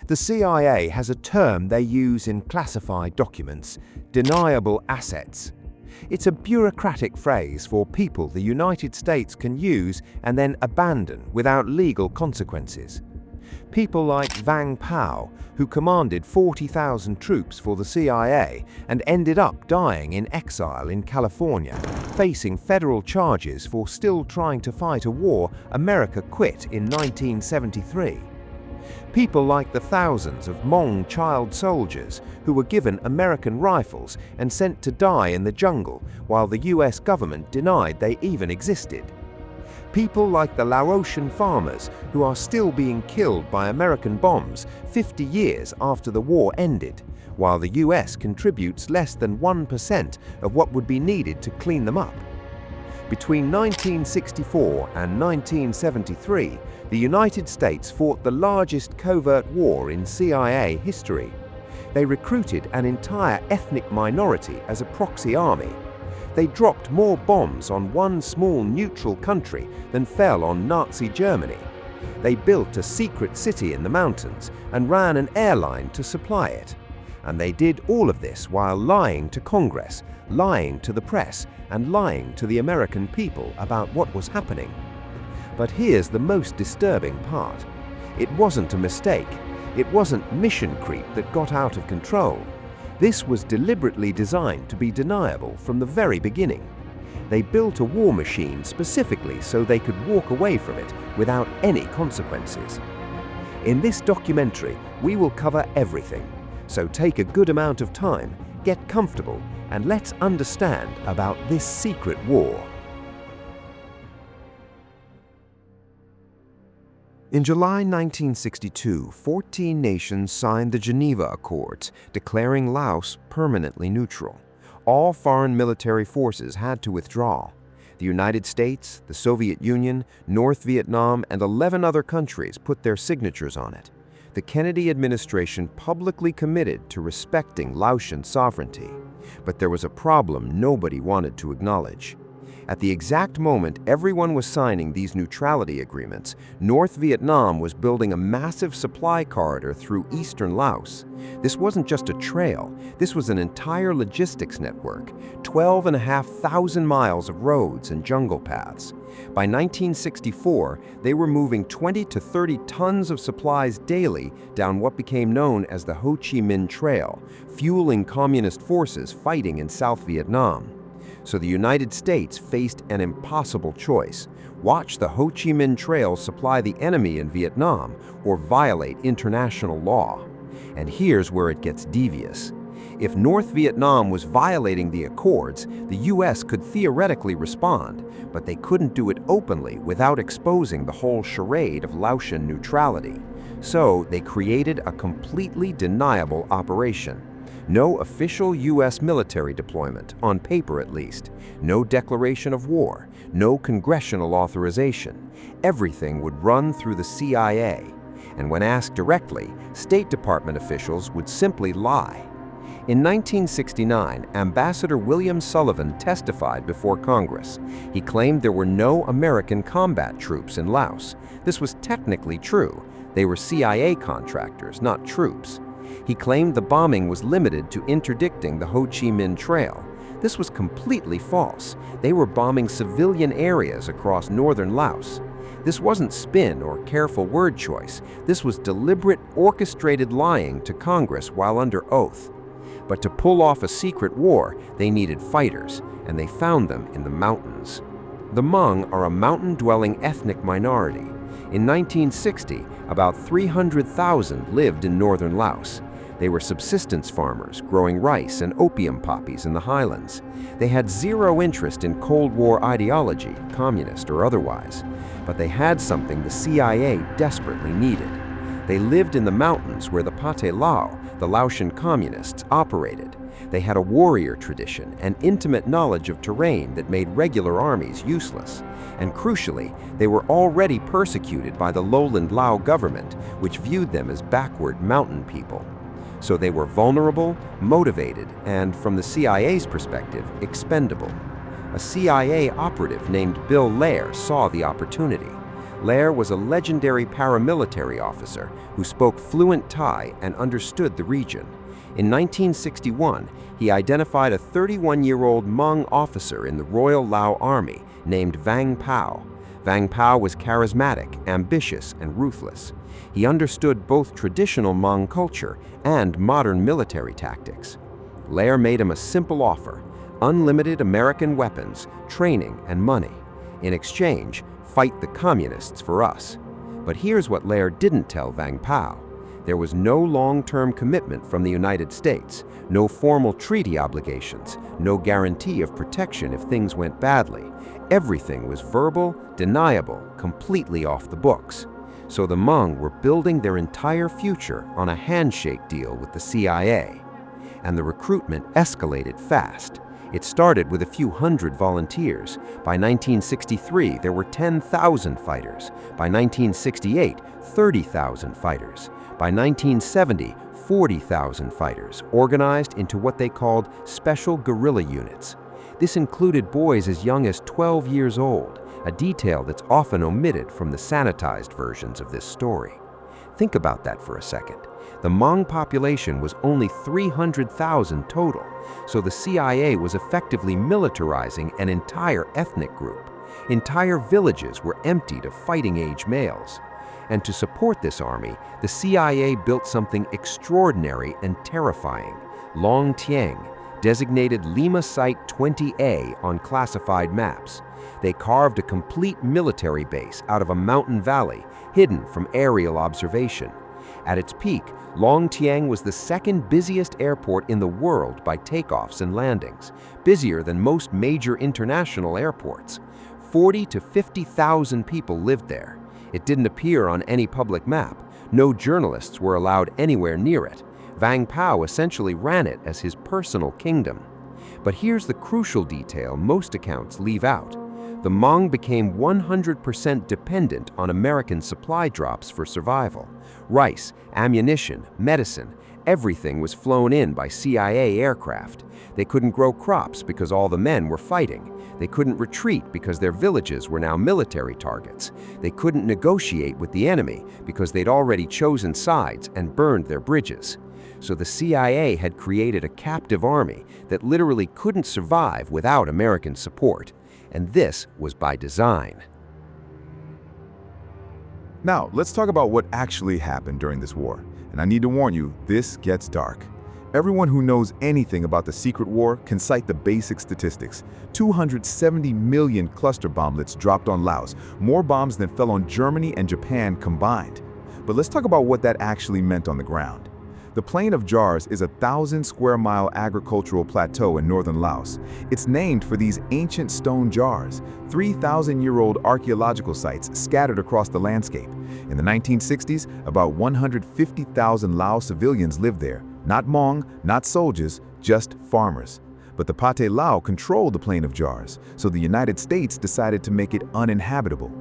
The CIA has a term they use in classified documents: deniable assets. It's a bureaucratic phrase for people the United States can use and then abandon without legal consequences. People like Vang Pao, who commanded 40,000 troops for the CIA and ended up dying in exile in California, facing federal charges for still trying to fight a war America quit in 1973. People like the thousands of Hmong child soldiers who were given American rifles and sent to die in the jungle while the US government denied they even existed. People like the Laotian farmers who are still being killed by American bombs 50 years after the war ended, while the US contributes less than 1% of what would be needed to clean them up. Between 1964 and 1973, the United States fought the largest covert war in CIA history. They recruited an entire ethnic minority as a proxy army. They dropped more bombs on one small neutral country than fell on Nazi Germany. They built a secret city in the mountains and ran an airline to supply it. And they did all of this while lying to Congress, lying to the press, and lying to the American people about what was happening. But here's the most disturbing part. It wasn't a mistake. It wasn't mission creep that got out of control. This was deliberately designed to be deniable from the very beginning. They built a war machine specifically so they could walk away from it without any consequences. In this documentary, we will cover everything. So take a good amount of time, get comfortable, and let's understand about this secret war. In July 1962, 14 nations signed the Geneva Accords, declaring Laos permanently neutral. All foreign military forces had to withdraw. The United States, the Soviet Union, North Vietnam, and 11 other countries put their signatures on it. The Kennedy administration publicly committed to respecting Laotian sovereignty. But there was a problem nobody wanted to acknowledge. At the exact moment everyone was signing these neutrality agreements, North Vietnam was building a massive supply corridor through eastern Laos. This wasn't just a trail, this was an entire logistics network, 12,500 miles of roads and jungle paths. By 1964, they were moving 20 to 30 tons of supplies daily down what became known as the Ho Chi Minh Trail, fueling communist forces fighting in South Vietnam. So the United States faced an impossible choice: watch the Ho Chi Minh Trail supply the enemy in Vietnam or violate international law. And here's where it gets devious. If North Vietnam was violating the accords, the US could theoretically respond, but they couldn't do it openly without exposing the whole charade of Laotian neutrality. So they created a completely deniable operation. No official US military deployment, on paper at least. No declaration of war. No congressional authorization. Everything would run through the CIA. And when asked directly, State Department officials would simply lie. In 1969, Ambassador William Sullivan testified before Congress. He claimed there were no American combat troops in Laos. This was technically true. They were CIA contractors, not troops. He claimed the bombing was limited to interdicting the Ho Chi Minh Trail. This was completely false. They were bombing civilian areas across northern Laos. This wasn't spin or careful word choice. This was deliberate, orchestrated lying to Congress while under oath. But to pull off a secret war, they needed fighters, and they found them in the mountains. The Hmong are a mountain-dwelling ethnic minority. In 1960, about 300,000 lived in northern Laos. They were subsistence farmers, growing rice and opium poppies in the highlands. They had zero interest in Cold War ideology, communist or otherwise, but they had something the CIA desperately needed. They lived in the mountains where the Pathet Lao, the Laotian communists, operated. They had a warrior tradition and intimate knowledge of terrain that made regular armies useless. And crucially, they were already persecuted by the lowland Lao government, which viewed them as backward mountain people. So they were vulnerable, motivated, and, from the CIA's perspective, expendable. A CIA operative named Bill Lair saw the opportunity. Lair was a legendary paramilitary officer who spoke fluent Thai and understood the region. In 1961, he identified a 31-year-old Hmong officer in the Royal Lao Army named Vang Pao. Vang Pao was charismatic, ambitious, and ruthless. He understood both traditional Hmong culture and modern military tactics. Lair made him a simple offer: unlimited American weapons, training, and money. In exchange, fight the communists for us. But here's what Lair didn't tell Vang Pao. There was no long-term commitment from the United States, no formal treaty obligations, no guarantee of protection if things went badly. Everything was verbal, deniable, completely off the books. So the Hmong were building their entire future on a handshake deal with the CIA. And the recruitment escalated fast. It started with a few hundred volunteers. By 1963, there were 10,000 fighters. By 1968, 30,000 fighters. By 1970, 40,000 fighters, organized into what they called special guerrilla units. This included boys as young as 12 years old, a detail that's often omitted from the sanitized versions of this story. Think about that for a second. The Hmong population was only 300,000 total, so the CIA was effectively militarizing an entire ethnic group. Entire villages were emptied of fighting-age males. And to support this army, the CIA built something extraordinary and terrifying: Long Tieng, designated Lima Site 20A on classified maps. They carved a complete military base out of a mountain valley, hidden from aerial observation. At its peak, Long Tieng was the second busiest airport in the world by takeoffs and landings, busier than most major international airports. 40 to 50,000 people lived there. It didn't appear on any public map. No journalists were allowed anywhere near it. Vang Pao essentially ran it as his personal kingdom. But here's the crucial detail most accounts leave out. The Hmong became 100% dependent on American supply drops for survival. Rice, ammunition, medicine, everything was flown in by CIA aircraft. They couldn't grow crops because all the men were fighting. They couldn't retreat because their villages were now military targets. They couldn't negotiate with the enemy because they'd already chosen sides and burned their bridges. So the CIA had created a captive army that literally couldn't survive without American support. And this was by design. Now, let's talk about what actually happened during this war. And I need to warn you, this gets dark. Everyone who knows anything about the secret war can cite the basic statistics. 270 million cluster bomblets dropped on Laos, more bombs than fell on Germany and Japan combined. But let's talk about what that actually meant on the ground. The Plain of Jars is a 1,000-square-mile agricultural plateau in northern Laos. It's named for these ancient stone jars, 3,000-year-old archaeological sites scattered across the landscape. In the 1960s, about 150,000 Lao civilians lived there. Not Hmong, not soldiers, just farmers. But the Pathet Lao controlled the Plain of Jars, so the United States decided to make it uninhabitable.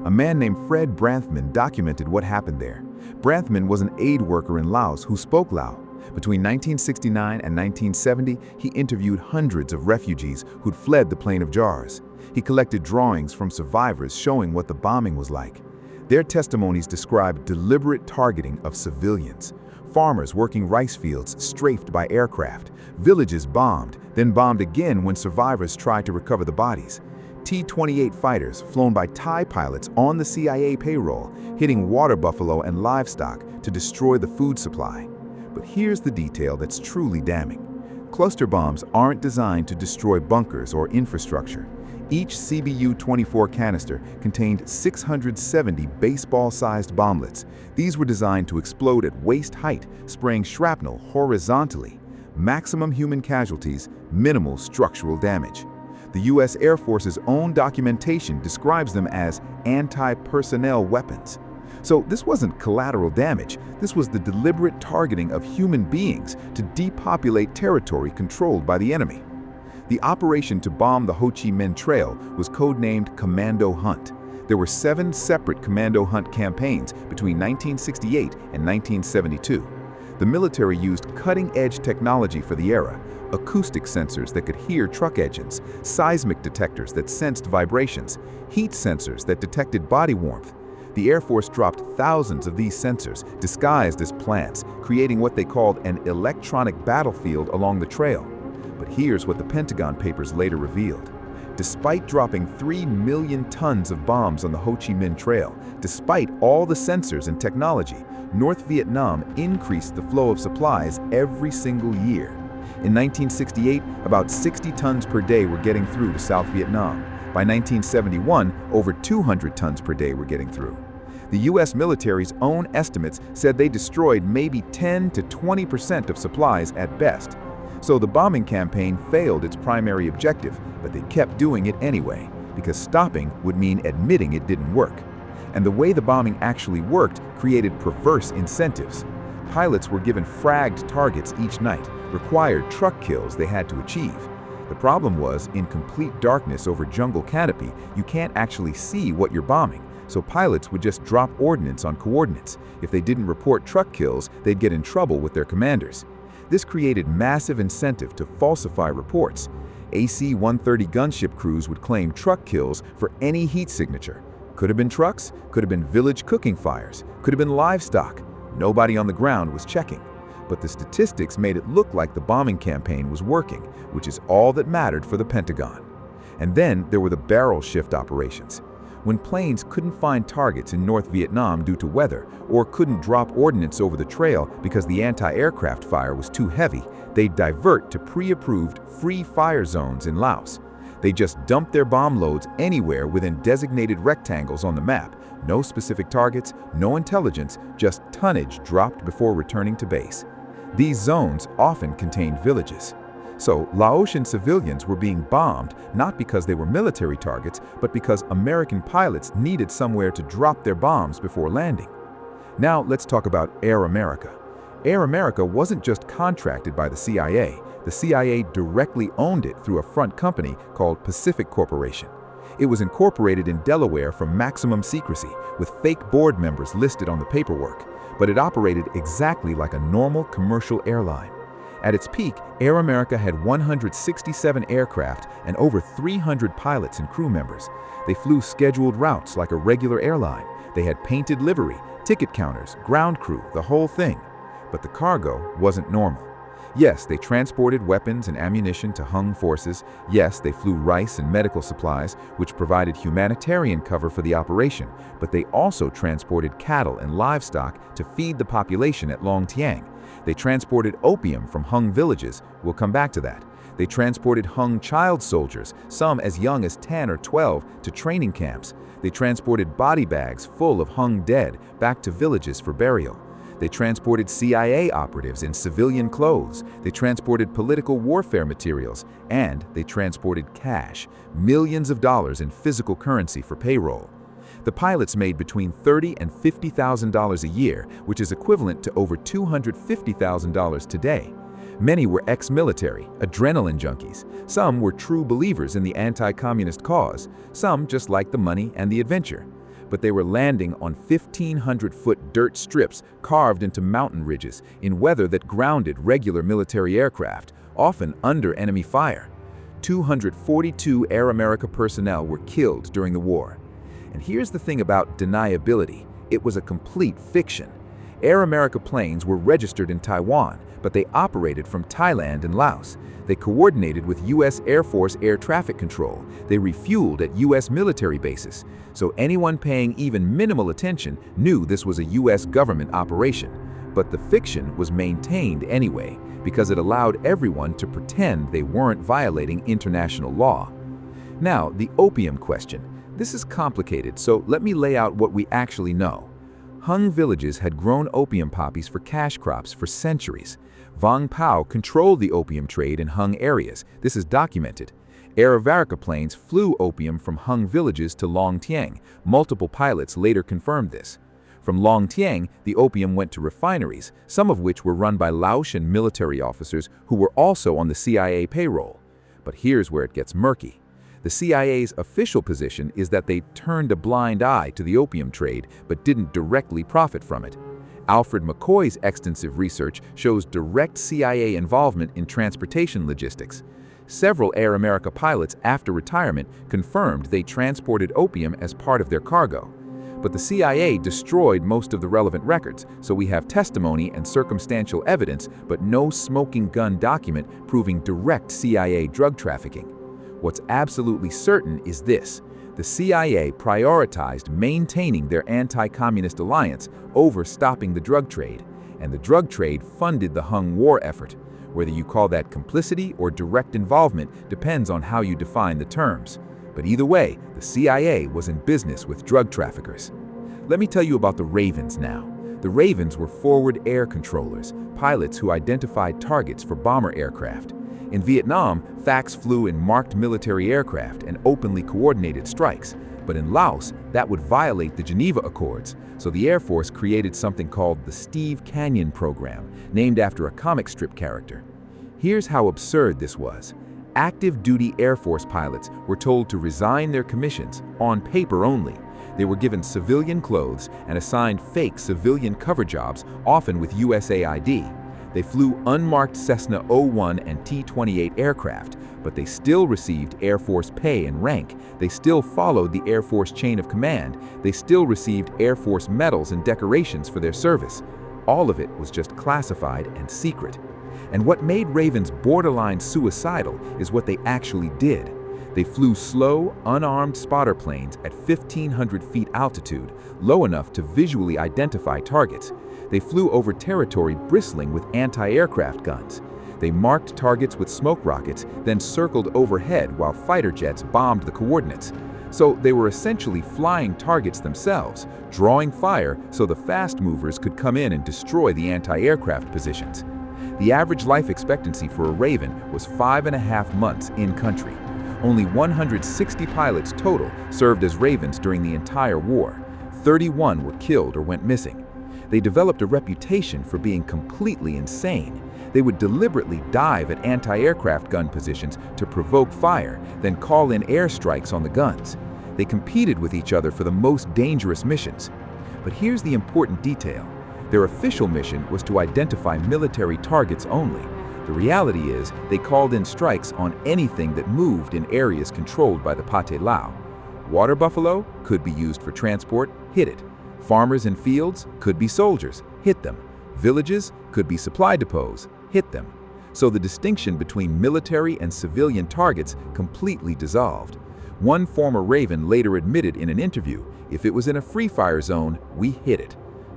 A man named Fred Branthman documented what happened there. Branthman was an aid worker in Laos who spoke Lao. Between 1969 and 1970, he interviewed hundreds of refugees who'd fled the Plain of Jars. He collected drawings from survivors showing what the bombing was like. Their testimonies described deliberate targeting of civilians. Farmers working rice fields strafed by aircraft, villages bombed, then bombed again when survivors tried to recover the bodies. T-28 fighters flown by Thai pilots on the CIA payroll, hitting water buffalo and livestock to destroy the food supply. But here's the detail that's truly damning. Cluster bombs aren't designed to destroy bunkers or infrastructure. Each CBU-24 canister contained 670 baseball-sized bomblets. These were designed to explode at waist height, spraying shrapnel horizontally. Maximum human casualties, minimal structural damage. The U.S. Air Force's own documentation describes them as anti-personnel weapons. So this wasn't collateral damage. This was the deliberate targeting of human beings to depopulate territory controlled by the enemy. The operation to bomb the Ho Chi Minh Trail was codenamed Commando Hunt. There were 7 separate Commando Hunt campaigns between 1968 and 1972. The military used cutting-edge technology for the era: acoustic sensors that could hear truck engines, seismic detectors that sensed vibrations, heat sensors that detected body warmth. the Air Force dropped thousands of these sensors disguised as plants, creating what they called an electronic battlefield along the trail. But here's what the Pentagon papers later revealed. Despite dropping 3 million tons of bombs on the Ho Chi Minh Trail, despite all the sensors and technology, North Vietnam increased the flow of supplies every single year. In 1968, about 60 tons per day were getting through to South Vietnam. By 1971, over 200 tons per day were getting through. The U.S. military's own estimates said they destroyed maybe 10 to 20% of supplies at best. So the bombing campaign failed its primary objective, but they kept doing it anyway, because stopping would mean admitting it didn't work. And the way the bombing actually worked created perverse incentives. Pilots were given fragged targets each night, required truck kills they had to achieve. The problem was, in complete darkness over jungle canopy, you can't actually see what you're bombing, so pilots would just drop ordnance on coordinates. If they didn't report truck kills, they'd get in trouble with their commanders. This created massive incentive to falsify reports. AC-130 gunship crews would claim truck kills for any heat signature. Could have been trucks, could have been village cooking fires, could have been livestock. Nobody on the ground was checking. But the statistics made it look like the bombing campaign was working, which is all that mattered for the Pentagon. And then there were the barrel shift operations. When planes couldn't find targets in North Vietnam due to weather, or couldn't drop ordnance over the trail because the anti-aircraft fire was too heavy, they'd divert to pre-approved free fire zones in Laos. They just dumped their bomb loads anywhere within designated rectangles on the map. No specific targets, no intelligence, just tonnage dropped before returning to base. These zones often contained villages. So Laotian civilians were being bombed not because they were military targets, but because American pilots needed somewhere to drop their bombs before landing. Now let's talk about Air America. Air America wasn't just contracted by the CIA. The CIA directly owned it through a front company called Pacific Corporation. It was incorporated in Delaware for maximum secrecy, with fake board members listed on the paperwork, but it operated exactly like a normal commercial airline. At its peak, Air America had 167 aircraft and over 300 pilots and crew members. They flew scheduled routes like a regular airline. They had painted livery, ticket counters, ground crew, the whole thing. But the cargo wasn't normal. Yes, they transported weapons and ammunition to Hmong forces. Yes, they flew rice and medical supplies, which provided humanitarian cover for the operation, but they also transported cattle and livestock to feed the population at Long Tieng. They transported opium from Hmong villages. We'll come back to that. They transported Hmong child soldiers, some as young as 10 or 12, to training camps. They transported body bags full of Hmong dead back to villages for burial. They transported CIA operatives in civilian clothes. They transported political warfare materials, and they transported cash, millions of dollars in physical currency for payroll. The pilots made between $30,000 and $50,000 a year, which is equivalent to over $250,000 today. Many were ex-military, adrenaline junkies. Some were true believers in the anti-communist cause. Some just liked the money and the adventure. But they were landing on 1,500-foot dirt strips carved into mountain ridges in weather that grounded regular military aircraft, often under enemy fire. 242 Air America personnel were killed during the war. And here's the thing about deniability. It was a complete fiction. Air America planes were registered in Taiwan, but they operated from Thailand and Laos. They coordinated with U.S. Air Force air traffic control. They refueled at U.S. military bases. So anyone paying even minimal attention knew this was a U.S. government operation. But the fiction was maintained anyway, because it allowed everyone to pretend they weren't violating international law. Now, the opium question. This is complicated, so let me lay out what we actually know. Hmong villages had grown opium poppies for cash crops for centuries. Vang Pao controlled the opium trade in Hmong areas. This is documented. Air America planes flew opium from Hmong villages to Long Tieng. Multiple pilots later confirmed this. From Long Tieng, the opium went to refineries, some of which were run by Laotian military officers who were also on the CIA payroll. But here's where it gets murky. The CIA's official position is that they turned a blind eye to the opium trade but didn't directly profit from it. Alfred McCoy's extensive research shows direct CIA involvement in transportation logistics. Several Air America pilots after retirement confirmed they transported opium as part of their cargo. but the CIA destroyed most of the relevant records, so we have testimony and circumstantial evidence, but no smoking gun document proving direct CIA drug trafficking. What's absolutely certain is this: the CIA prioritized maintaining their anti-communist alliance over stopping the drug trade, and the drug trade funded the Hmong war effort. Whether you call that complicity or direct involvement depends on how you define the terms. But either way, the CIA was in business with drug traffickers. Let me tell you about the Ravens now. The Ravens were forward air controllers, pilots who identified targets for bomber aircraft. In Vietnam, FACs flew in marked military aircraft and openly coordinated strikes. But in Laos, that would violate the Geneva Accords, so the Air Force created something called the Steve Canyon Program, named after a comic strip character. Here's how absurd this was. Active duty Air Force pilots were told to resign their commissions, on paper only. They were given civilian clothes and assigned fake civilian cover jobs, often with USAID. They flew unmarked Cessna 01 and T-28 aircraft, but they still received Air Force pay and rank. They still followed the Air Force chain of command. They still received Air Force medals and decorations for their service. All of it was just classified and secret. And what made Ravens borderline suicidal is what they actually did. They flew slow, unarmed spotter planes at 1,500 feet altitude, low enough to visually identify targets. They flew over territory bristling with anti-aircraft guns. They marked targets with smoke rockets, then circled overhead while fighter jets bombed the coordinates. So they were essentially flying targets themselves, drawing fire so the fast movers could come in and destroy the anti-aircraft positions. The average life expectancy for a Raven was 5.5 months in country. Only 160 pilots total served as Ravens during the entire war. 31 were killed or went missing. They developed a reputation for being completely insane. They would deliberately dive at anti-aircraft gun positions to provoke fire, then call in airstrikes on the guns. They competed with each other for the most dangerous missions. But here's the important detail. Their official mission was to identify military targets only. The reality is, they called in strikes on anything that moved in areas controlled by the Pathet Lao. Water buffalo could be used for transport, hit it. Farmers in fields could be soldiers, hit them. Villages could be supply depots, hit them. So the distinction between military and civilian targets completely dissolved. One former Raven later admitted in an interview, if it was in a free fire zone, we hit it.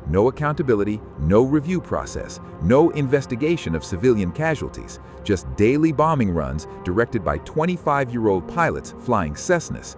No accountability, no review process, no investigation of civilian casualties, just daily bombing runs directed by 25-year-old pilots flying Cessnas.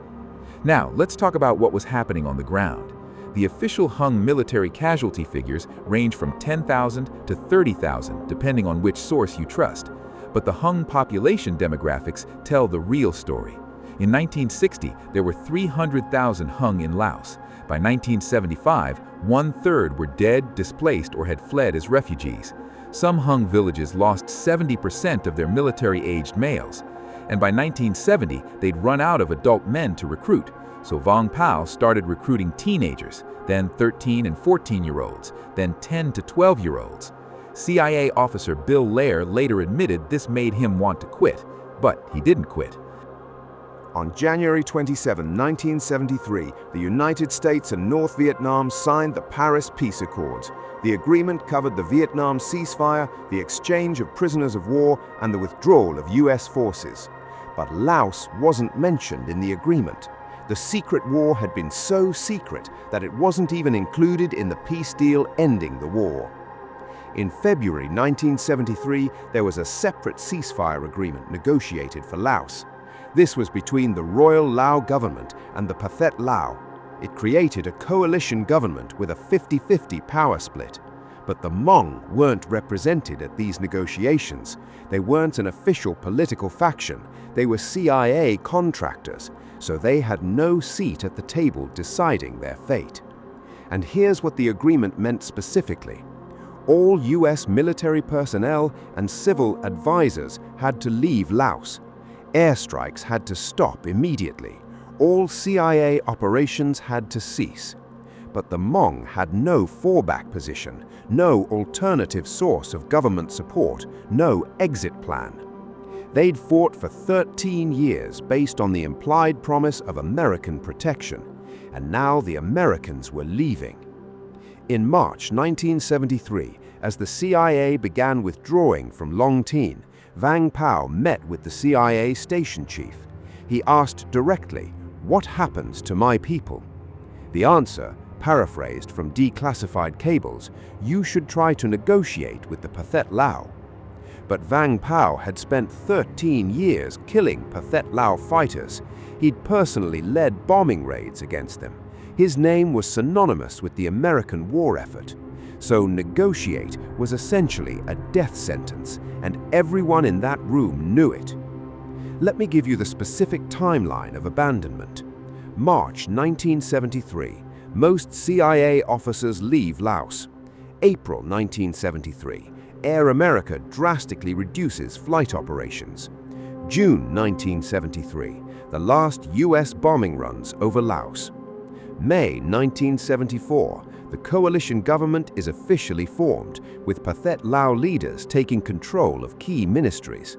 Now, let's talk about what was happening on the ground. The official Hmong military casualty figures range from 10,000 to 30,000, depending on which source you trust. But the Hmong population demographics tell the real story. In 1960, there were 300,000 Hmong in Laos. By 1975, 1/3 were dead, displaced, or had fled as refugees. Some Hmong villages lost 70% of their military-aged males. And by 1970, they'd run out of adult men to recruit. So Vang Pao started recruiting teenagers, then 13 and 14-year-olds, then 10 to 12-year-olds. CIA officer Bill Lair later admitted this made him want to quit, but he didn't quit. On January 27, 1973, the United States and North Vietnam signed the Paris Peace Accords. The agreement covered the Vietnam ceasefire, the exchange of prisoners of war, and the withdrawal of US forces. But Laos wasn't mentioned in the agreement. The secret war had been so secret that it wasn't even included in the peace deal ending the war. In February 1973, there was a separate ceasefire agreement negotiated for Laos. This was between the Royal Lao government and the Pathet Lao. It created a coalition government with a 50-50 power split. But the Hmong weren't represented at these negotiations. They weren't an official political faction. They were CIA contractors, so they had no seat at the table deciding their fate. And here's what the agreement meant specifically. All US military personnel and civil advisors had to leave Laos. Airstrikes had to stop immediately. All CIA operations had to cease. But the Hmong had no fallback position, no alternative source of government support, no exit plan. They'd fought for 13 years based on the implied promise of American protection. and now the Americans were leaving. In March 1973, as the CIA began withdrawing from Long Tin, Vang Pao met with the CIA station chief. He asked directly, "What happens to my people?" The answer, paraphrased from declassified cables, "You should try to negotiate with the Pathet Lao." But Vang Pao had spent 13 years killing Pathet Lao fighters. He'd personally led bombing raids against them. His name was synonymous with the American war effort. So negotiate was essentially a death sentence, and everyone in that room knew it. Let me give you the specific timeline of abandonment. March 1973, most CIA officers leave Laos. April 1973, Air America drastically reduces flight operations. June 1973, the last US bombing runs over Laos. May 1974, the coalition government is officially formed, with Pathet Lao leaders taking control of key ministries.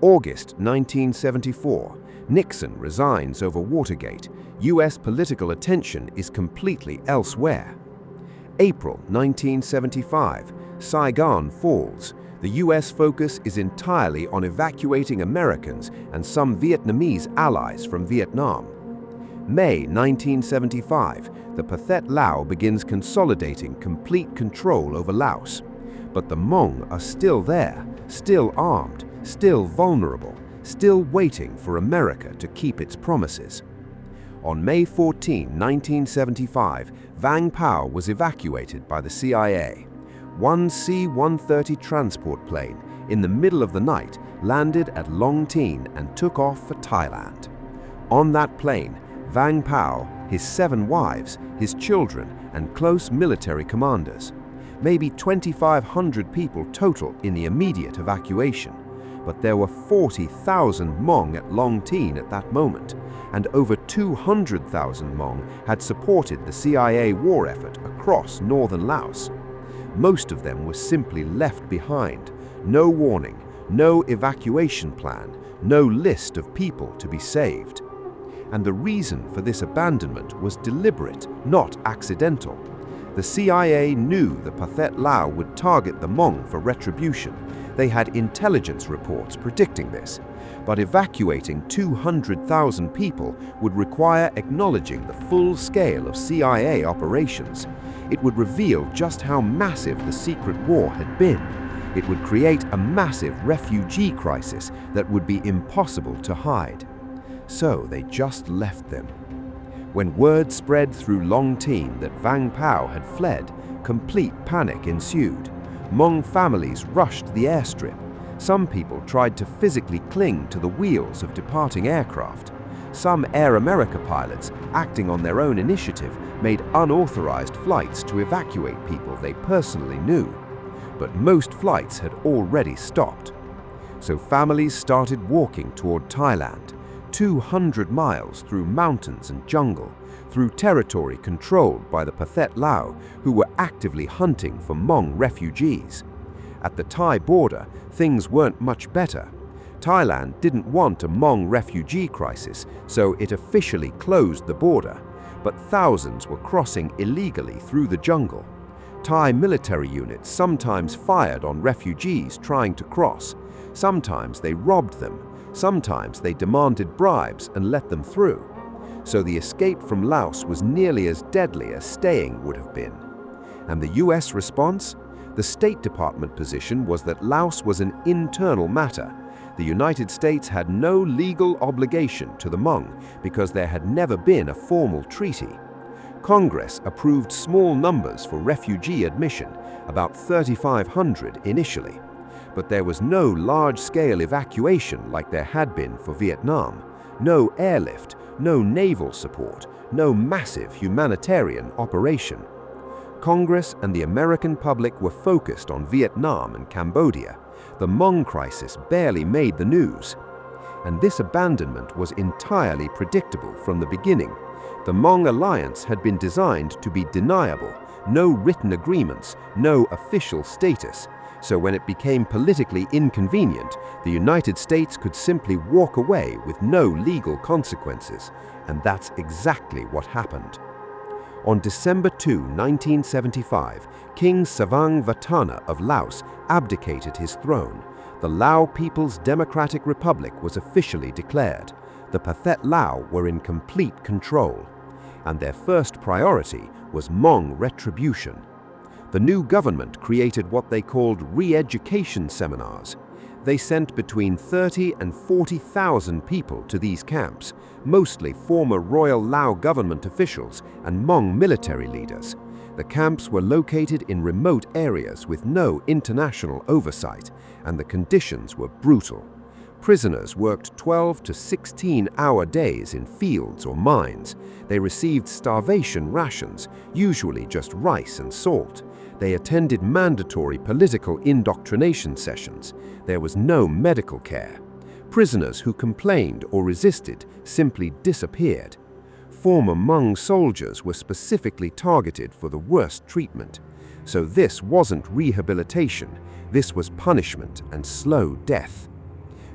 August 1974, Nixon resigns over Watergate. US political attention is completely elsewhere. April 1975, Saigon falls. The US focus is entirely on evacuating Americans and some Vietnamese allies from Vietnam. May 1975, the Pathet Lao begins consolidating complete control over Laos. But the Hmong are still there, still armed, still vulnerable, still waiting for America to keep its promises. On May 14, 1975, Vang Pao was evacuated by the CIA. One C-130 transport plane, in the middle of the night, landed at Long Tin and took off for Thailand. On that plane, Vang Pao, his 7 wives, his children, and close military commanders. Maybe 2,500 people total in the immediate evacuation, but there were 40,000 Hmong at Long Tin at that moment, and over 200,000 Hmong had supported the CIA war effort across northern Laos. Most of them were simply left behind. No warning, no evacuation plan, no list of people to be saved. And the reason for this abandonment was deliberate, not accidental. The CIA knew the Pathet Lao would target the Hmong for retribution. They had intelligence reports predicting this. But evacuating 200,000 people would require acknowledging the full scale of CIA operations. It would reveal just how massive the secret war had been. It would create a massive refugee crisis that would be impossible to hide. So they just left them. When word spread through Long Tin that Vang Pao had fled, complete panic ensued. Hmong families rushed the airstrip. Some people tried to physically cling to the wheels of departing aircraft. Some Air America pilots, acting on their own initiative, made unauthorized flights to evacuate people they personally knew. But most flights had already stopped. So families started walking toward Thailand, 200 miles through mountains and jungle, through territory controlled by the Pathet Lao, who were actively hunting for Hmong refugees. At the Thai border, things weren't much better. Thailand didn't want a Hmong refugee crisis, so it officially closed the border. But thousands were crossing illegally through the jungle. Thai military units sometimes fired on refugees trying to cross. Sometimes they robbed them. Sometimes they demanded bribes and let them through. So the escape from Laos was nearly as deadly as staying would have been. And the US response? The State Department position was that Laos was an internal matter. The United States had no legal obligation to the Hmong because there had never been a formal treaty. Congress approved small numbers for refugee admission, about 3,500 initially. But there was no large-scale evacuation like there had been for Vietnam, no airlift, no naval support, no massive humanitarian operation. Congress and the American public were focused on Vietnam and Cambodia. The Hmong crisis barely made the news. And this abandonment was entirely predictable from the beginning. The Hmong alliance had been designed to be deniable, no written agreements, no official status. So when it became politically inconvenient, the United States could simply walk away with no legal consequences, and that's exactly what happened. On December 2, 1975, King Savang Vatthana of Laos abdicated his throne. The Lao People's Democratic Republic was officially declared. The Pathet Lao were in complete control, and their first priority was Hmong retribution. The new government created what they called re-education seminars. They sent between 30 and 40,000 people to these camps, mostly former Royal Lao government officials and Hmong military leaders. The camps were located in remote areas with no international oversight, and the conditions were brutal. Prisoners worked 12 to 16-hour days in fields or mines. They received starvation rations, usually just rice and salt. They attended mandatory political indoctrination sessions. There was no medical care. Prisoners who complained or resisted simply disappeared. Former Hmong soldiers were specifically targeted for the worst treatment. So this wasn't rehabilitation, this was punishment and slow death.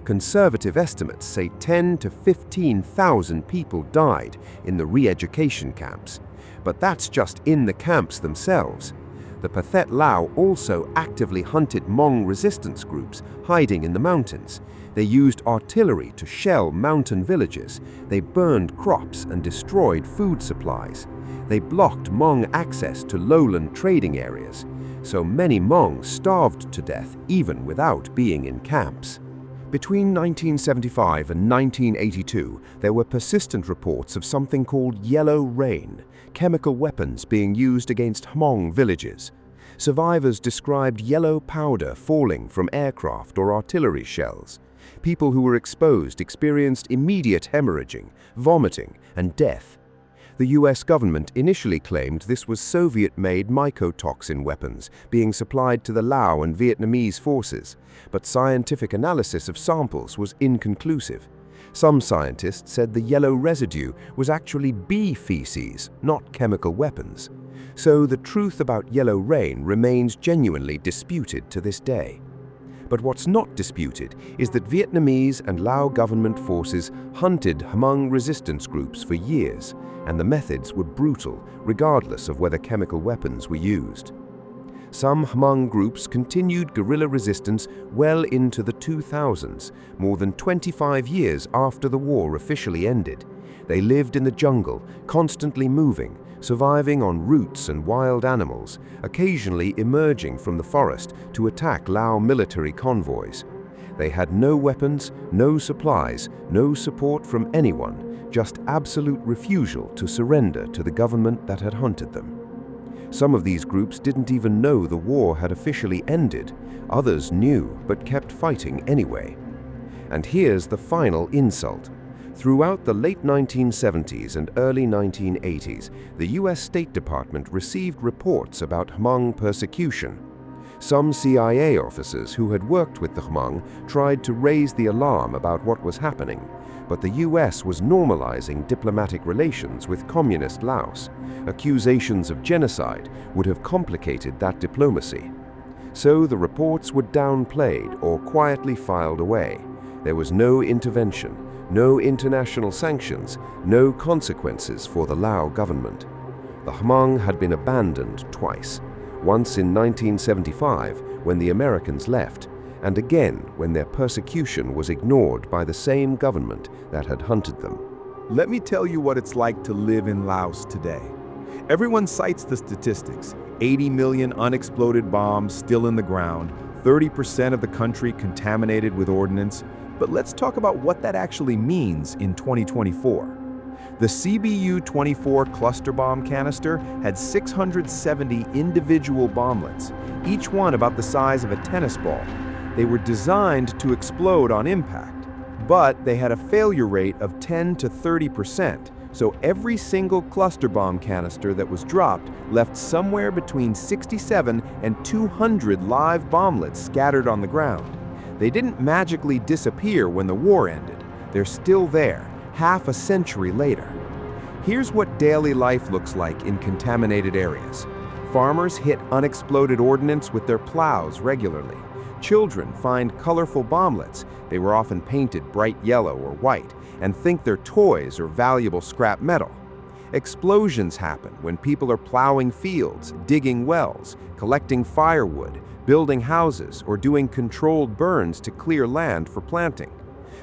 Conservative estimates say 10 to 15,000 people died in the re-education camps. But that's just in the camps themselves. The Pathet Lao also actively hunted Hmong resistance groups hiding in the mountains. They used artillery to shell mountain villages. They burned crops and destroyed food supplies. They blocked Hmong access to lowland trading areas. So many Hmong starved to death even without being in camps. Between 1975 and 1982, there were persistent reports of something called yellow rain, chemical weapons being used against Hmong villages. Survivors described yellow powder falling from aircraft or artillery shells. People who were exposed experienced immediate hemorrhaging, vomiting, and death. The US government initially claimed this was Soviet-made mycotoxin weapons being supplied to the Lao and Vietnamese forces, but scientific analysis of samples was inconclusive. Some scientists said the yellow residue was actually bee feces, not chemical weapons. So the truth about yellow rain remains genuinely disputed to this day. But what's not disputed is that Vietnamese and Lao government forces hunted Hmong resistance groups for years, and the methods were brutal, regardless of whether chemical weapons were used. Some Hmong groups continued guerrilla resistance well into the 2000s, more than 25 years after the war officially ended. They lived in the jungle, constantly moving, surviving on roots and wild animals, occasionally emerging from the forest to attack Lao military convoys. They had no weapons, no supplies, no support from anyone, just absolute refusal to surrender to the government that had hunted them. Some of these groups didn't even know the war had officially ended. Others knew, but kept fighting anyway. And here's the final insult. Throughout the late 1970s and early 1980s, the US State Department received reports about Hmong persecution. Some CIA officers who had worked with the Hmong tried to raise the alarm about what was happening, but the US was normalizing diplomatic relations with communist Laos. Accusations of genocide would have complicated that diplomacy. So the reports were downplayed or quietly filed away. There was no intervention, no international sanctions, no consequences for the Lao government. The Hmong had been abandoned twice, once in 1975 when the Americans left, and again when their persecution was ignored by the same government that had hunted them. Let me tell you what it's like to live in Laos today. Everyone cites the statistics: 80 million unexploded bombs still in the ground, 30% of the country contaminated with ordnance. But let's talk about what that actually means in 2024. The CBU-24 cluster bomb canister had 670 individual bomblets, each one about the size of a tennis ball. They were designed to explode on impact, but they had a failure rate of 10 to 30%, so every single cluster bomb canister that was dropped left somewhere between 67 and 200 live bomblets scattered on the ground. They didn't magically disappear when the war ended. They're still there, half a century later. Here's what daily life looks like in contaminated areas. Farmers hit unexploded ordnance with their plows regularly. Children find colorful bomblets, they were often painted bright yellow or white, and think they're toys or valuable scrap metal. Explosions happen when people are plowing fields, digging wells, collecting firewood, building houses, or doing controlled burns to clear land for planting.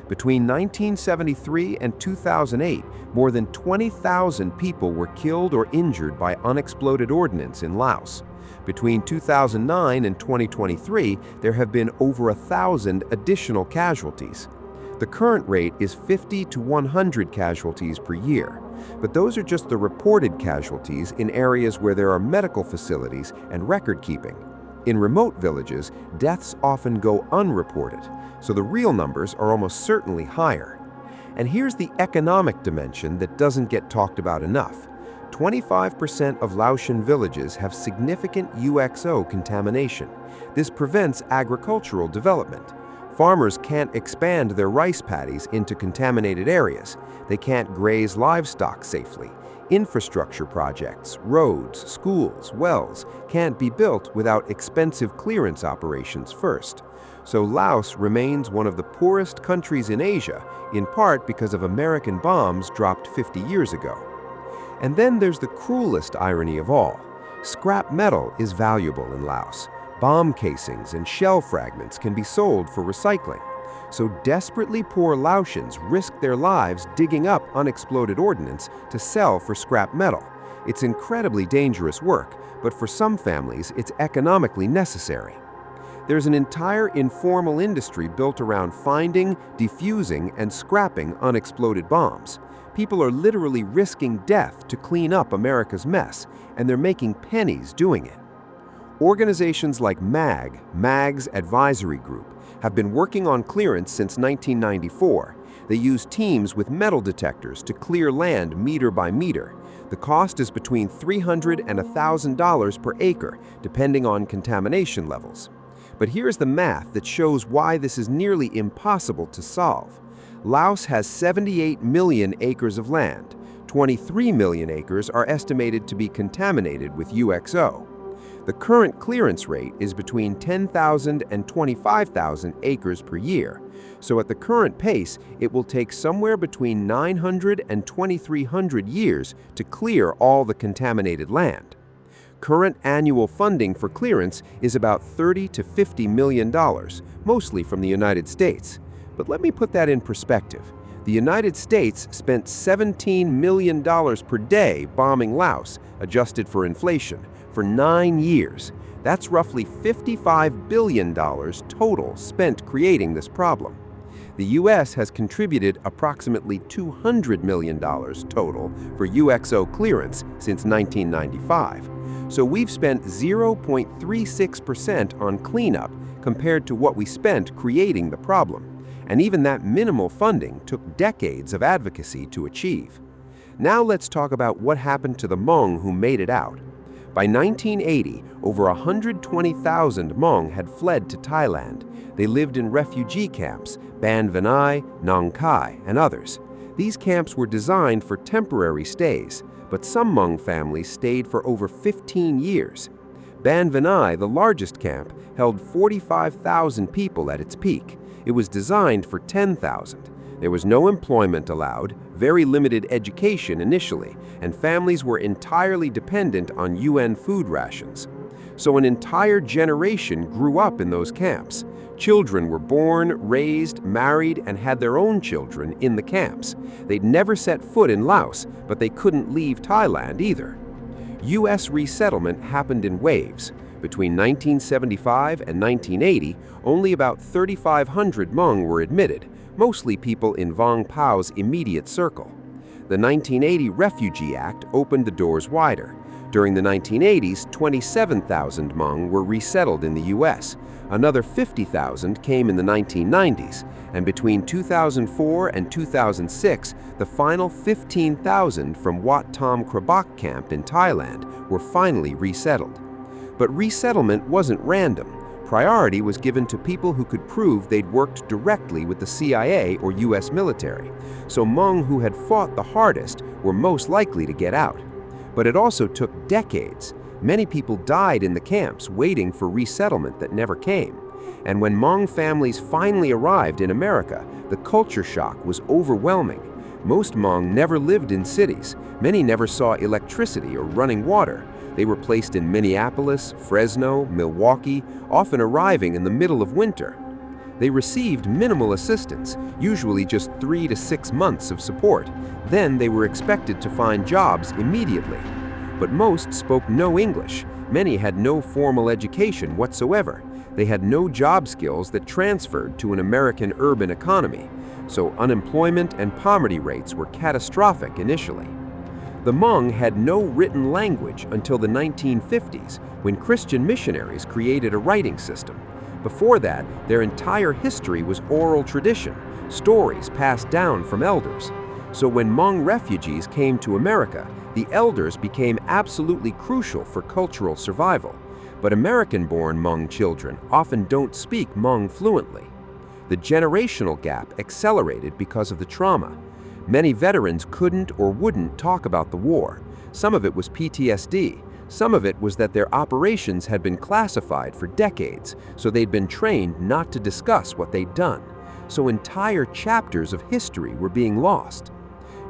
Between 1973 and 2008, more than 20,000 people were killed or injured by unexploded ordnance in Laos. Between 2009 and 2023, there have been over 1,000 additional casualties. The current rate is 50 to 100 casualties per year, but those are just the reported casualties in areas where there are medical facilities and record keeping. In remote villages, deaths often go unreported, so the real numbers are almost certainly higher. And here's the economic dimension that doesn't get talked about enough. 25% of Laotian villages have significant UXO contamination. This prevents agricultural development. Farmers can't expand their rice paddies into contaminated areas. They can't graze livestock safely. Infrastructure projects, roads, schools, wells can't be built without expensive clearance operations first. So Laos remains one of the poorest countries in Asia, in part because of American bombs dropped 50 years ago. And then there's the cruelest irony of all. Scrap metal is valuable in Laos. Bomb casings and shell fragments can be sold for recycling. So desperately poor Laotians risk their lives digging up unexploded ordnance to sell for scrap metal. It's incredibly dangerous work, but for some families, it's economically necessary. There's an entire informal industry built around finding, defusing, and scrapping unexploded bombs. People are literally risking death to clean up America's mess, and they're making pennies doing it. Organizations like MAG's Advisory Group, have been working on clearance since 1994. They use teams with metal detectors to clear land meter by meter. The cost is between $300 and $1,000 per acre, depending on contamination levels. But here's the math that shows why this is nearly impossible to solve. Laos has 78 million acres of land. 23 million acres are estimated to be contaminated with UXO. The current clearance rate is between 10,000 and 25,000 acres per year. So at the current pace, it will take somewhere between 900 and 2,300 years to clear all the contaminated land. Current annual funding for clearance is about $30 to $50 million, mostly from the United States. But let me put that in perspective. The United States spent $17 million per day bombing Laos, adjusted for inflation, for 9 years. That's roughly $55 billion total spent creating this problem. The U.S. has contributed approximately $200 million total for UXO clearance since 1995. So we've spent 0.36% on cleanup compared to what we spent creating the problem. And even that minimal funding took decades of advocacy to achieve. Now let's talk about what happened to the Hmong who made it out. By 1980, over 120,000 Hmong had fled to Thailand. They lived in refugee camps, Ban Vinai, Nong Khai, and others. These camps were designed for temporary stays, but some Hmong families stayed for over 15 years. Ban Vinai, the largest camp, held 45,000 people at its peak. It was designed for 10,000. There was no employment allowed, very limited education initially, and families were entirely dependent on UN food rations. So an entire generation grew up in those camps. Children were born, raised, married, and had their own children in the camps. They'd never set foot in Laos, but they couldn't leave Thailand either. U.S. resettlement happened in waves. Between 1975 and 1980, only about 3,500 Hmong were admitted, mostly people in Vang Pao's immediate circle. The 1980 Refugee Act opened the doors wider. During the 1980s, 27,000 Hmong were resettled in the U.S. Another 50,000 came in the 1990s, and between 2004 and 2006, the final 15,000 from Wat Tom Krabak camp in Thailand were finally resettled. But resettlement wasn't random. Priority was given to people who could prove they'd worked directly with the CIA or U.S. military, so Hmong who had fought the hardest were most likely to get out. But it also took decades. Many people died in the camps waiting for resettlement that never came. And when Hmong families finally arrived in America, the culture shock was overwhelming. Most Hmong never lived in cities. Many never saw electricity or running water. They were placed in Minneapolis, Fresno, Milwaukee, often arriving in the middle of winter. They received minimal assistance, usually just 3 to 6 months of support. Then they were expected to find jobs immediately. But most spoke no English. Many had no formal education whatsoever. They had no job skills that transferred to an American urban economy, so unemployment and poverty rates were catastrophic initially. The Hmong had no written language until the 1950s, when Christian missionaries created a writing system. Before that, their entire history was oral tradition, stories passed down from elders. So when Hmong refugees came to America, the elders became absolutely crucial for cultural survival. But American-born Hmong children often don't speak Hmong fluently. The generational gap accelerated because of the trauma. Many veterans couldn't or wouldn't talk about the war. Some of it was PTSD. Some of it was that their operations had been classified for decades, so they'd been trained not to discuss what they'd done. So entire chapters of history were being lost.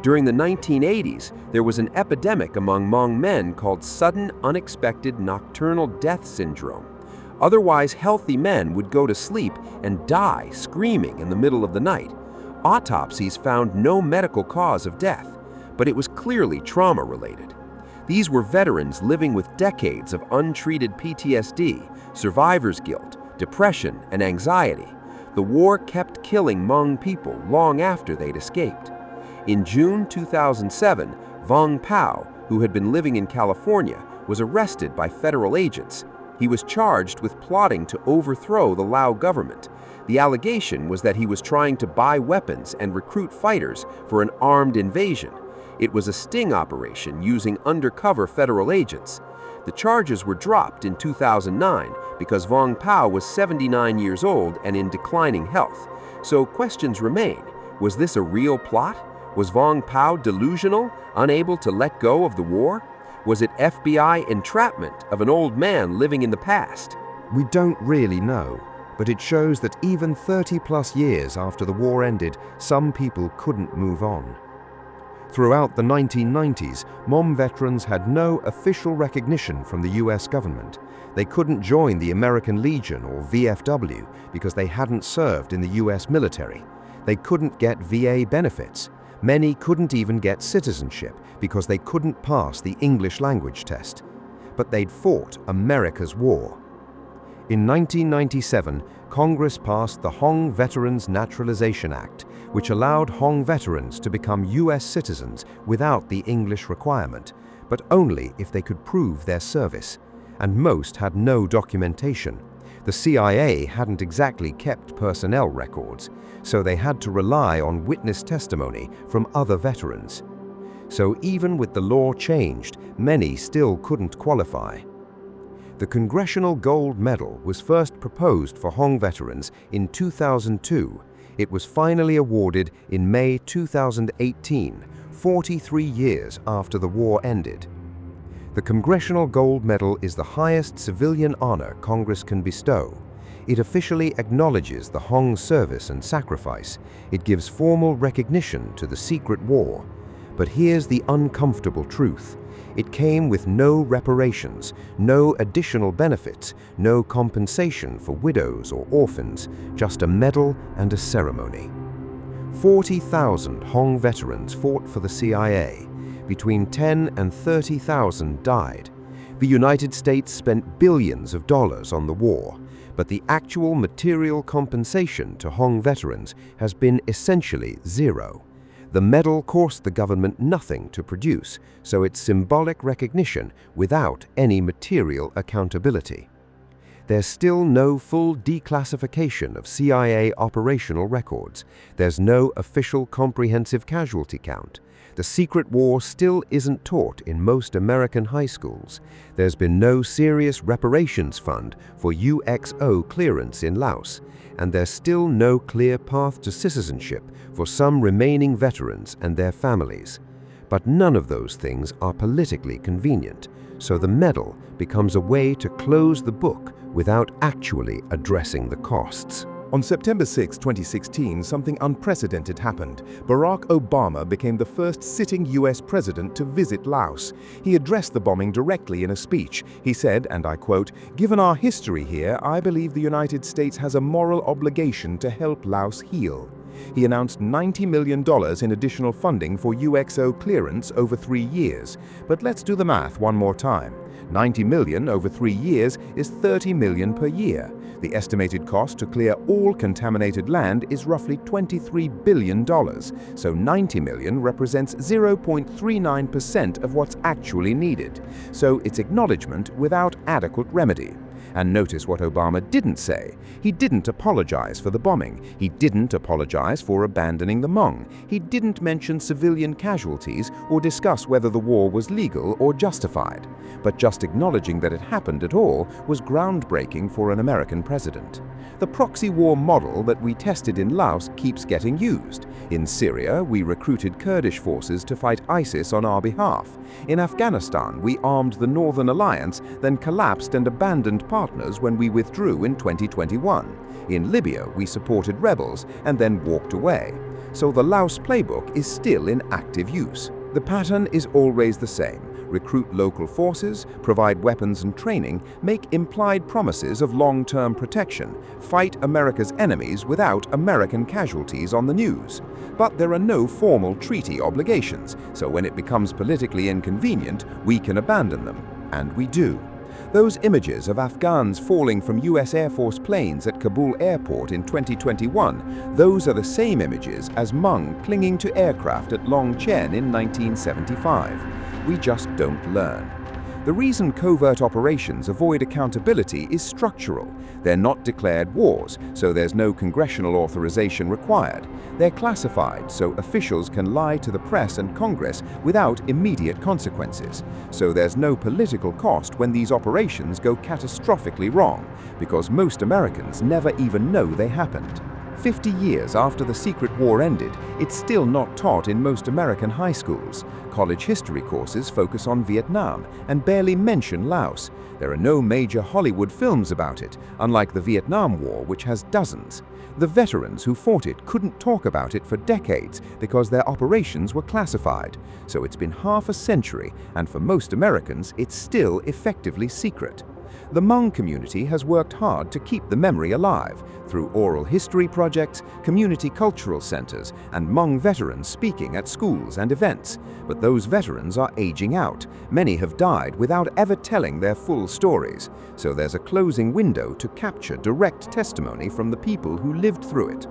During the 1980s, there was an epidemic among Hmong men called sudden unexpected nocturnal death syndrome. Otherwise healthy men would go to sleep and die screaming in the middle of the night. Autopsies found no medical cause of death, but it was clearly trauma-related. These were veterans living with decades of untreated PTSD, survivor's guilt, depression, and anxiety. The war kept killing Hmong people long after they'd escaped. In June 2007, Vang Pao, who had been living in California, was arrested by federal agents. He was charged with plotting to overthrow the Lao government. The allegation was that he was trying to buy weapons and recruit fighters for an armed invasion. It was a sting operation using undercover federal agents. The charges were dropped in 2009 because Vang Pao was 79 years old and in declining health. So questions remain. Was this a real plot? Was Vang Pao delusional, unable to let go of the war? Was it FBI entrapment of an old man living in the past? We don't really know, but it shows that even 30+ years after the war ended, some people couldn't move on. Throughout the 1990s, Hmong veterans had no official recognition from the US government. They couldn't join the American Legion or VFW because they hadn't served in the US military. They couldn't get VA benefits. Many couldn't even get citizenship because they couldn't pass the English language test. But they'd fought America's war. In 1997, Congress passed the Hmong Veterans Naturalization Act, which allowed Hmong veterans to become US citizens without the English requirement, but only if they could prove their service. And most had no documentation. The CIA hadn't exactly kept personnel records, so they had to rely on witness testimony from other veterans. So even with the law changed, many still couldn't qualify. The Congressional Gold Medal was first proposed for Hmong veterans in 2002. It was finally awarded in May 2018, 43 years after the war ended. The Congressional Gold Medal is the highest civilian honor Congress can bestow. It officially acknowledges the Hmong service and sacrifice. It gives formal recognition to the secret war. But here's the uncomfortable truth. It came with no reparations, no additional benefits, no compensation for widows or orphans, just a medal and a ceremony. 40,000 Hmong veterans fought for the CIA. Between 10 and 30,000 died. The United States spent billions of dollars on the war, but the actual material compensation to Hmong veterans has been essentially zero. The medal cost the government nothing to produce, so it's symbolic recognition without any material accountability. There's still no full declassification of CIA operational records. There's no official comprehensive casualty count. The secret war still isn't taught in most American high schools. There's been no serious reparations fund for UXO clearance in Laos, and there's still no clear path to citizenship for some remaining veterans and their families. But none of those things are politically convenient, So the medal becomes a way to close the book without actually addressing the costs. On September 6, 2016, something unprecedented happened. Barack Obama became the first sitting US president to visit Laos. He addressed the bombing directly in a speech. He said, and I quote, "Given our history here, I believe the United States has a moral obligation to help Laos heal." He announced $90 million in additional funding for UXO clearance over 3 years. But let's do the math one more time. 90 million over 3 years is 30 million per year. The estimated cost to clear all contaminated land is roughly $23 billion, so 90 million represents 0.39% of what's actually needed. So it's acknowledgement without adequate remedy. And notice what Obama didn't say. He didn't apologize for the bombing. He didn't apologize for abandoning the Hmong. He didn't mention civilian casualties or discuss whether the war was legal or justified. But just acknowledging that it happened at all was groundbreaking for an American president. The proxy war model that we tested in Laos keeps getting used. In Syria, we recruited Kurdish forces to fight ISIS on our behalf. In Afghanistan, we armed the Northern Alliance, then collapsed and abandoned partners when we withdrew in 2021. In Libya, we supported rebels and then walked away. So the Laos playbook is still in active use. The pattern is always the same. Recruit local forces, provide weapons and training, make implied promises of long-term protection, fight America's enemies without American casualties on the news. But there are no formal treaty obligations, so when it becomes politically inconvenient, we can abandon them. And we do. Those images of Afghans falling from US Air Force planes at Kabul airport in 2021, those are the same images as Hmong clinging to aircraft at Long Chen in 1975. We just don't learn. The reason covert operations avoid accountability is structural. They're not declared wars, so there's no congressional authorization required. They're classified, so officials can lie to the press and Congress without immediate consequences. So there's no political cost when these operations go catastrophically wrong, because most Americans never even know they happened. 50 years after the secret war ended, it's still not taught in most American high schools. College history courses focus on Vietnam and barely mention Laos. There are no major Hollywood films about it, unlike the Vietnam War, which has dozens. The veterans who fought it couldn't talk about it for decades because their operations were classified. So it's been half a century, and for most Americans, it's still effectively secret. The Hmong community has worked hard to keep the memory alive through oral history projects, community cultural centers, and Hmong veterans speaking at schools and events. But those veterans are aging out. Many have died without ever telling their full stories. So there's a closing window to capture direct testimony from the people who lived through it.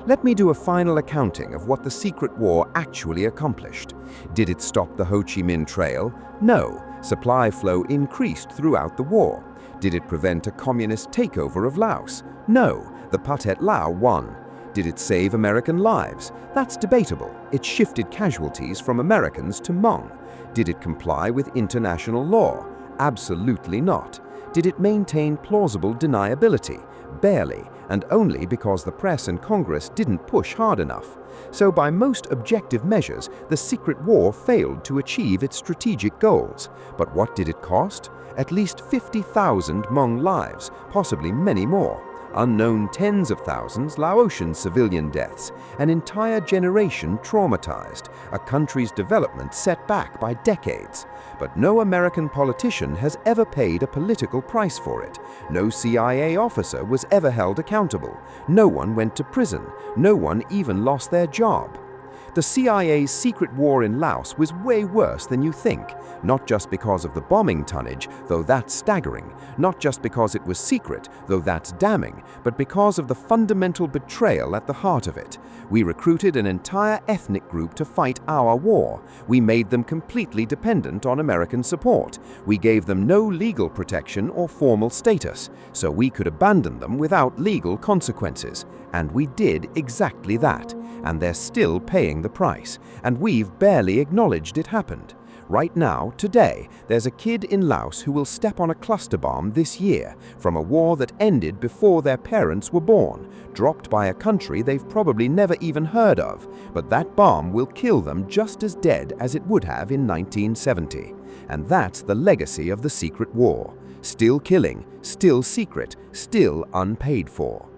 Let me do a final accounting of what the secret war actually accomplished. Did it stop the Ho Chi Minh Trail? No. Supply flow increased throughout the war. Did it prevent a communist takeover of Laos? No, the Pathet Lao won. Did it save American lives? That's debatable. It shifted casualties from Americans to Hmong. Did it comply with international law? Absolutely not. Did it maintain plausible deniability? Barely, and only because the press and Congress didn't push hard enough. So by most objective measures, the secret war failed to achieve its strategic goals. But what did it cost? At least 50,000 Hmong lives, possibly many more. Unknown tens of thousands Laotian civilian deaths, an entire generation traumatized, a country's development set back by decades. But no American politician has ever paid a political price for it. No CIA officer was ever held accountable. No one went to prison. No one even lost their job. The CIA's secret war in Laos was way worse than you think, not just because of the bombing tonnage, though that's staggering, not just because it was secret, though that's damning, but because of the fundamental betrayal at the heart of it. We recruited an entire ethnic group to fight our war. We made them completely dependent on American support. We gave them no legal protection or formal status, so we could abandon them without legal consequences. And we did exactly that. and they're still paying the price, and we've barely acknowledged it happened. Right now, today, there's a kid in Laos who will step on a cluster bomb this year from a war that ended before their parents were born, dropped by a country they've probably never even heard of, but that bomb will kill them just as dead as it would have in 1970. And that's the legacy of the secret war. Still killing, still secret, still unpaid for.